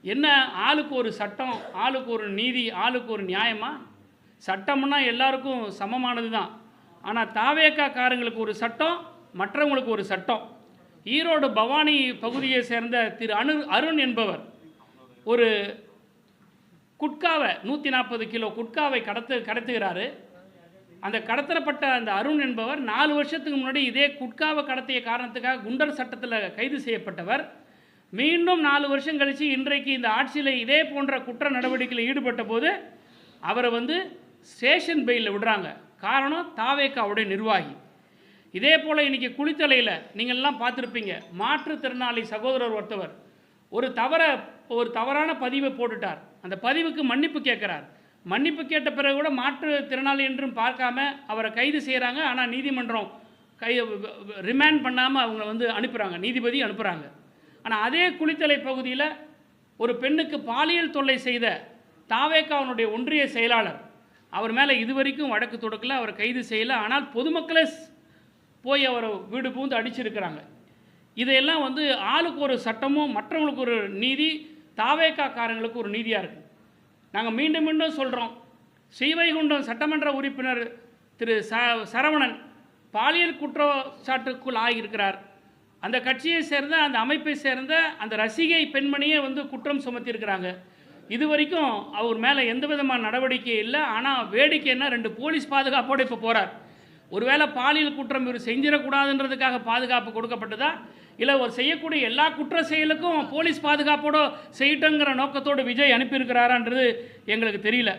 என்ன ஆளுக்கு ஒரு சட்டம், ஆளுக்கு ஒரு நீதி, ஆளுக்கு ஒரு நியாயமா? சட்டம்னா எல்லாருக்கும் சமமானது தான். ஆனால் தாவேகா காரங்களுக்கு ஒரு சட்டம், மற்றவங்களுக்கு ஒரு சட்டம். ஈரோடு பவானி பகுதியை சேர்ந்த திரு அருண் என்பவர் ஒரு குட்காவை 140 கிலோ குட்காவை கடத்துகிறாரு. அந்த கடத்தப்பட்ட அந்த அருண் என்பவர் 4 வருஷத்துக்கு முன்னாடி இதே குட்காவை கடத்திய காரணத்துக்காக குண்டர் சட்டத்தில் கைது செய்யப்பட்டவர். மீண்டும் 4 வருஷம் கழித்து இன்றைக்கு இந்த ஆட்சியில் இதே போன்ற குற்ற நடவடிக்கையில் ஈடுபட்ட போது அவரை ஸ்டேஷன் பெயிலில் விடுறாங்க. காரணம் தாவேகாவுடைய நிர்வாகி. இதே போல் இன்றைக்கி குளித்தலையில் நீங்கள்லாம் பார்த்துருப்பீங்க. மாற்றுத்திறனாளி சகோதரர் ஒருத்தவர் ஒரு தவறான பதிவை போட்டுட்டார். அந்த பதிவுக்கு மன்னிப்பு கேட்குறார். மன்னிப்பு கேட்ட பிறகு கூட மாற்றுத்திறனாளி என்றும் பார்க்காம அவரை கைது செய்கிறாங்க. ஆனால் நீதிமன்றம் ரிமாண்ட் பண்ணாமல் அவங்க அனுப்புகிறாங்க, நீதிபதி அனுப்புகிறாங்க. ஆனால் அதே குளித்தலை பகுதியில் ஒரு பெண்ணுக்கு பாலியல் தொல்லை செய்த தாவேகாவுடைய ஒன்றிய செயலாளர் அவர் மேலே இதுவரைக்கும் வழக்கு தொடுக்கல, அவர் கைது செய்யலை. ஆனால் பொதுமக்களே போய் அவரை வீடு பூந்து அடிச்சிருக்கிறாங்க. இதையெல்லாம் ஆளுக்கு ஒரு சட்டமும் மற்றவங்களுக்கு ஒரு நீதி, தாவேகா காரங்களுக்கு ஒரு நீதியாக இருக்குது. நாங்கள் மீண்டும் மீண்டும் சொல்கிறோம், ஸ்ரீவைகுண்டம் சட்டமன்ற உறுப்பினர் திரு சரவணன் பாலியல் குற்றச்சாட்டுக்குள் ஆகியிருக்கிறார். அந்த கட்சியை சேர்ந்த அந்த அமைப்பை சேர்ந்த அந்த ரசிகை பெண்மணியே குற்றம் சுமத்தியிருக்கிறாங்க. இது வரைக்கும் அவர் மேலே எந்த விதமான நடவடிக்கை இல்லை. ஆனால் வேடிக்கைன்னா 2 போலீஸ் பாதுகாப்போடு இப்போ போகிறார். ஒருவேளை பாலியல் குற்றம் இவர் செஞ்சிடக்கூடாதுன்றதுக்காக பாதுகாப்பு கொடுக்கப்பட்டதா, இல்லை ஒரு செய்யக்கூடிய எல்லா குற்ற செயலுக்கும் போலீஸ் பாதுகாப்போடு செய்யட்டுங்கிற நோக்கத்தோடு விஜய் அனுப்பியிருக்கிறாரான்றது எங்களுக்கு தெரியல.